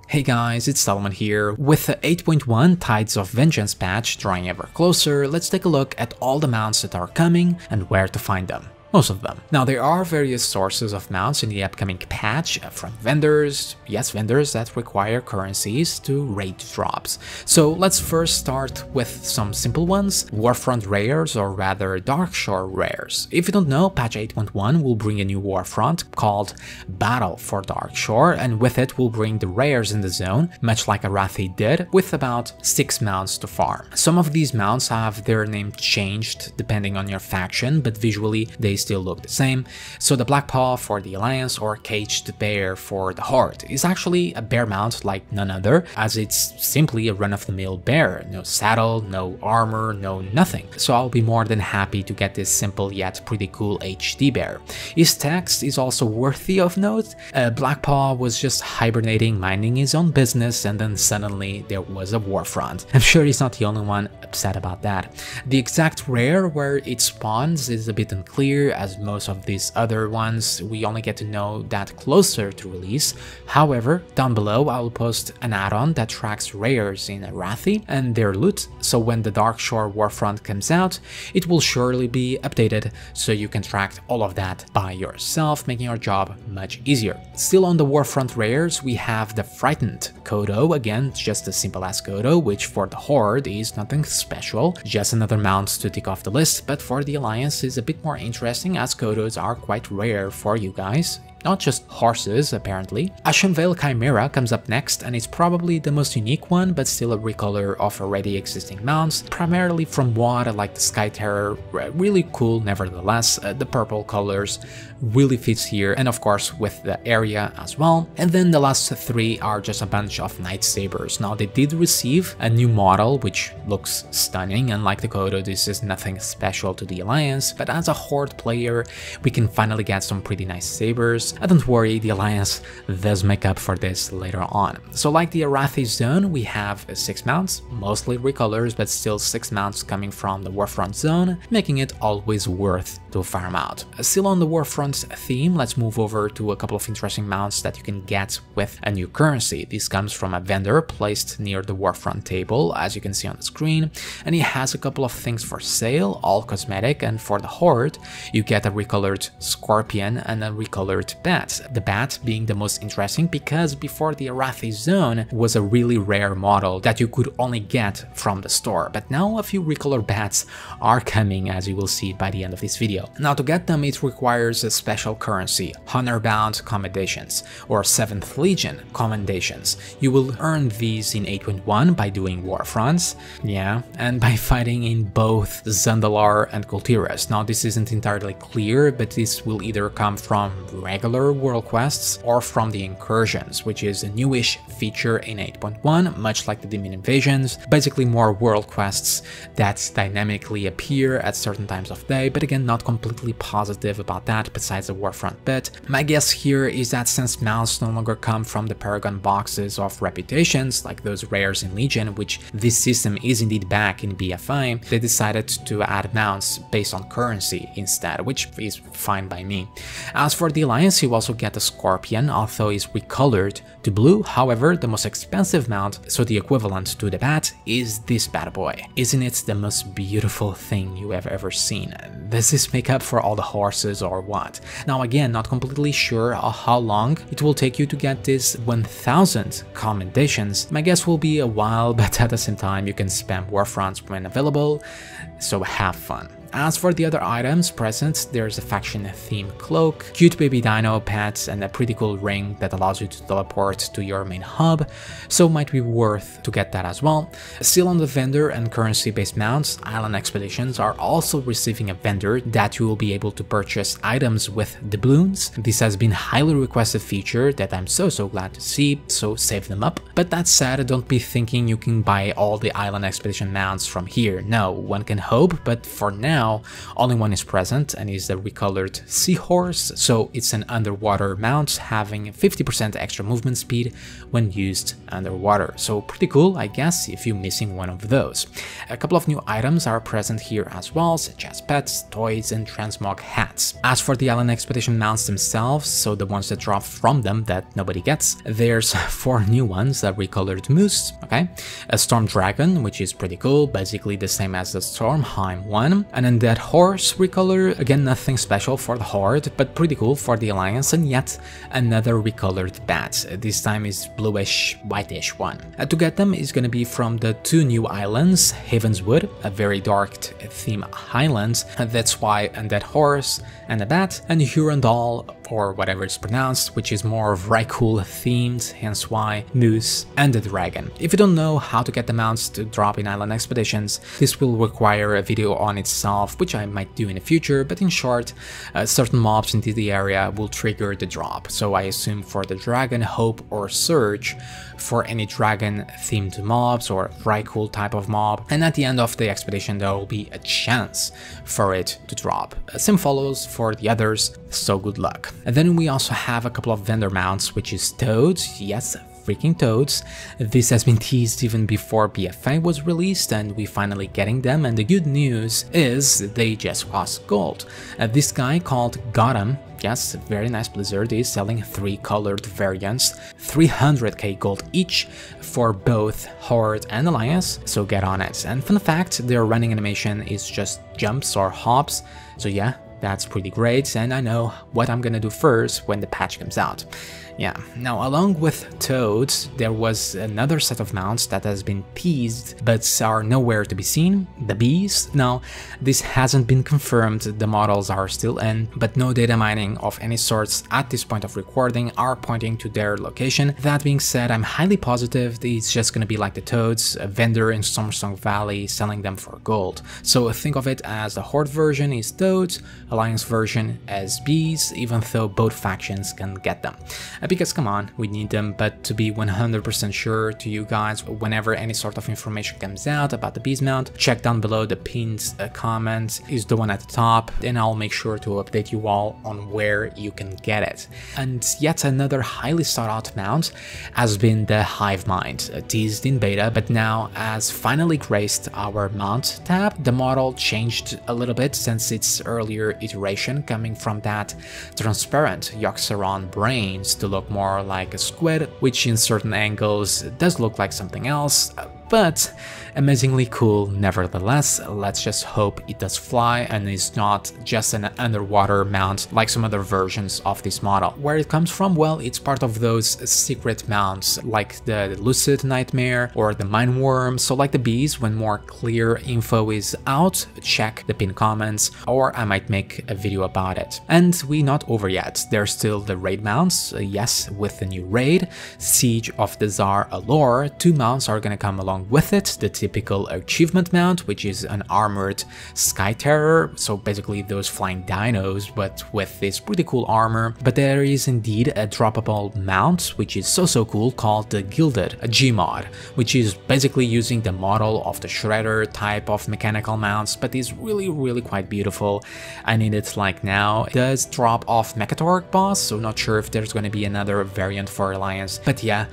Hey guys, it's Selwen here. With the 8.1 Tides of Vengeance patch drawing ever closer, let's take a look at all the mounts that are coming and where to find them. Most of them. Now, there are various sources of mounts in the upcoming patch from vendors, yes, vendors that require currencies to raid drops. So let's first start with some simple ones, Warfront Rares, or rather Darkshore Rares. If you don't know, patch 8.1 will bring a new Warfront called Battle for Darkshore, and with it will bring the rares in the zone, much like Arathi did, with about 6 mounts to farm. Some of these mounts have their name changed depending on your faction, but visually they still look the same. So the Black Paw for the Alliance or Caged Bear for the Horde is actually a bear mount like none other, as it's simply a run-of-the-mill bear. No saddle, no armor, no nothing. So I'll be more than happy to get this simple yet pretty cool HD bear. His text is also worthy of note. Black Paw was just hibernating, minding his own business, and then suddenly there was a Warfront. I'm sure he's not the only one upset about that. The exact rare where it spawns is a bit unclear, as most of these other ones we only get to know that closer to release. However, down below I will post an add-on that tracks rares in Arathi and their loot, so when the Darkshore Warfront comes out, it will surely be updated so you can track all of that by yourself, making your job much easier. Still on the Warfront rares, we have the Frightened Kodo, again just a simple as Kodo, which for the Horde is nothing special, just another mount to tick off the list, but for the Alliance is a bit more interesting as Kodos are quite rare for you guys. Not just horses, apparently. Ashenvale Chimera comes up next, and it's probably the most unique one, but still a recolor of already existing mounts, primarily from WoD. I like the Sky Terror, really cool nevertheless. The purple colors really fits here, and of course with the area as well. And then the last three are just a bunch of Night Sabers. Now, they did receive a new model, which looks stunning. Unlike the Kodo, this is nothing special to the Alliance, but as a Horde player, we can finally get some pretty nice sabers. And don't worry, the Alliance does make up for this later on. So like the Arathi zone, we have 6 mounts, mostly recolors, but still 6 mounts coming from the Warfront zone, making it always worth to farm out. Still on the Warfront theme, let's move over to a couple of interesting mounts that you can get with a new currency. This comes from a vendor placed near the Warfront table, as you can see on the screen, and he has a couple of things for sale, all cosmetic, and for the Horde, you get a recolored Scorpion and a recolored Bat. The Bat being the most interesting because before the Arathi zone was a really rare model that you could only get from the store, but now a few recolored bats are coming, as you will see by the end of this video. Now, to get them, it requires a special currency, Honor-bound Commendations, or 7th Legion Commendations. You will earn these in 8.1 by doing Warfronts, yeah, and by fighting in both Zandalar and Kultiras. Now, this isn't entirely clear, but this will either come from regular world quests or from the incursions, which is a newish feature in 8.1, much like the Demon Invasions. Basically more world quests that dynamically appear at certain times of day, but again, not completely positive about that besides the Warfront bit. My guess here is that since mounts no longer come from the Paragon boxes of reputations, like those rares in Legion, which this system is indeed back in BFI, they decided to add mounts based on currency instead, which is fine by me. As for the Alliance, you also get a Scorpion, although it's recolored to blue. However, the most expensive mount, so the equivalent to the Bat, is this bad boy. Isn't it the most beautiful thing you have ever seen? Does this make up for all the horses or what? Now again, not completely sure how long it will take you to get this 1000 commendations. My guess will be a while, but at the same time you can spam Warfronts when available, so have fun. As for the other items present, there's a faction-themed cloak, cute baby dino pets, and a pretty cool ring that allows you to teleport to your main hub, so might be worth to get that as well. Still on the vendor and currency-based mounts, Island Expeditions are also receiving a vendor that you will be able to purchase items with doubloons. This has been a highly requested feature that I'm so glad to see, so save them up. But that said, don't be thinking you can buy all the Island Expedition mounts from here. No, one can hope, but for now, now only one is present, and is the recolored Seahorse, so it's an underwater mount having 50% extra movement speed when used underwater. So pretty cool, I guess, if you're missing one of those. A couple of new items are present here as well, such as pets, toys, and transmog hats. As for the Island Expedition mounts themselves, so the ones that drop from them that nobody gets, there's 4 new ones: a recolored moose, okay, a storm dragon, which is pretty cool, basically the same as the Stormheim one, an undead horse recolor, again nothing special for the Horde, but pretty cool for the Alliance, and yet another recolored bat. This time is bluish, whitish one. To get them is gonna be from the 2 new islands, Havenswood, a very dark theme island, that's why undead horse and a bat, and Hurandal, or whatever it's pronounced, which is more of Rykul themed, hence why moose and the dragon. If you don't know how to get the mounts to drop in Island Expeditions, this will require a video on itself, which I might do in the future, but in short, certain mobs into the area will trigger the drop. So I assume for the dragon, hope, or surge for any dragon themed mobs or Rykul type of mob, and at the end of the expedition there will be a chance for it to drop. Same follows for the others, so good luck. And then we also have a couple of vendor mounts, which is toads, yes, freaking toads. This has been teased even before BFA was released, and we finally getting them, and the good news is they just cost gold. This guy called Gotham, yes, very nice Blizzard, is selling 3 colored variants, 300k gold each for both Horde and Alliance, so get on it. And fun fact, their running animation is just jumps or hops, so yeah, that's pretty great, and I know what I'm gonna do first when the patch comes out. Yeah, now along with toads, there was another set of mounts that has been teased but are nowhere to be seen, the bees. Now, this hasn't been confirmed, the models are still in, but no data mining of any sorts at this point of recording are pointing to their location. That being said, I'm highly positive it's just gonna be like the toads, a vendor in Stormsong Valley selling them for gold. So think of it as the Horde version is toads, Alliance version as bees, even though both factions can get them. Because come on, we need them, but to be 100% sure to you guys, whenever any sort of information comes out about the bees mount, check down below, the pinned comment is the one at the top, and I'll make sure to update you all on where you can get it. And yet another highly sought out mount has been the Hive Mind, teased in beta, but now has finally graced our mount tab. The model changed a little bit since its earlier iteration, coming from that transparent Yoxaron brains to look more like a squid, which in certain angles does look like something else, but amazingly cool nevertheless. Let's just hope it does fly and is not just an underwater mount like some other versions of this model. Where it comes from? Well, it's part of those secret mounts like the Lucid Nightmare or the Mine Worm, so like the bees, when more clear info is out, check the pinned comments or I might make a video about it. And we're not over yet, there's still the raid mounts, yes, with the new raid, Siege of the Tsar Allure. 2 mounts are gonna come along with it, the typical achievement mount, which is an armored Sky Terror, so basically those flying dinos but with this pretty cool armor. But there is indeed a droppable mount, which is so cool, called the Gilded, a Gmod, which is basically using the model of the Shredder type of mechanical mounts, but is really quite beautiful. I need it like now. It does drop off Mechatork boss, so not sure if there's going to be another variant for Alliance, but yeah,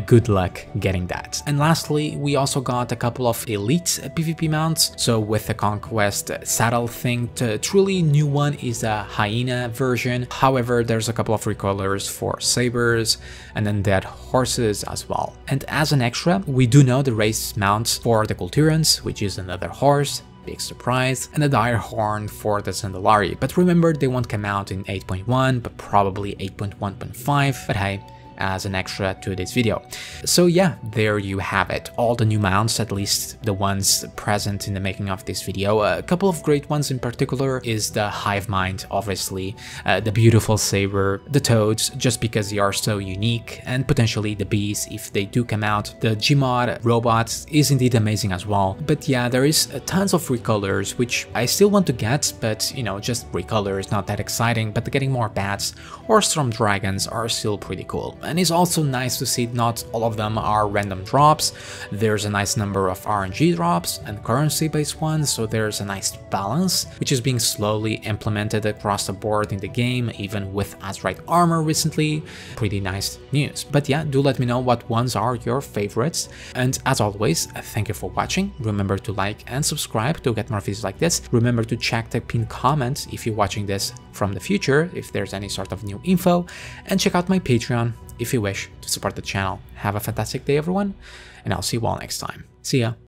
good luck getting that. And lastly, we also got a couple of elite PvP mounts. So with the Conquest saddle thing, the truly new one is a hyena version. However, there's a couple of recolors for sabers and undead horses as well. And as an extra, we do know the race mounts for the Kulturans, which is another horse, big surprise, and a dire horn for the Zandalari. But remember, they won't come out in 8.1, but probably 8.1.5, but hey, as an extra to this video. So yeah, there you have it, all the new mounts, at least the ones present in the making of this video. A couple of great ones in particular is the Hive Mind, obviously, the beautiful saber, the toads, just because they are so unique, and potentially the bees if they do come out. The Gmod robot is indeed amazing as well. But yeah, there is tons of recolors, which I still want to get, but you know, just recolor is not that exciting, but getting more bats or storm dragons are still pretty cool. and it's also nice to see not all of them are random drops. There's a nice number of RNG drops and currency-based ones, so there's a nice balance, which is being slowly implemented across the board in the game, even with Azerite armor recently. Pretty nice news. But yeah, do let me know what ones are your favorites, and as always, thank you for watching. Remember to like and subscribe to get more videos like this. Remember to check the pinned comment if you're watching this from the future, if there's any sort of new info, and check out my Patreon if you wish to support the channel. Have a fantastic day, everyone, and I'll see you all next time. See ya!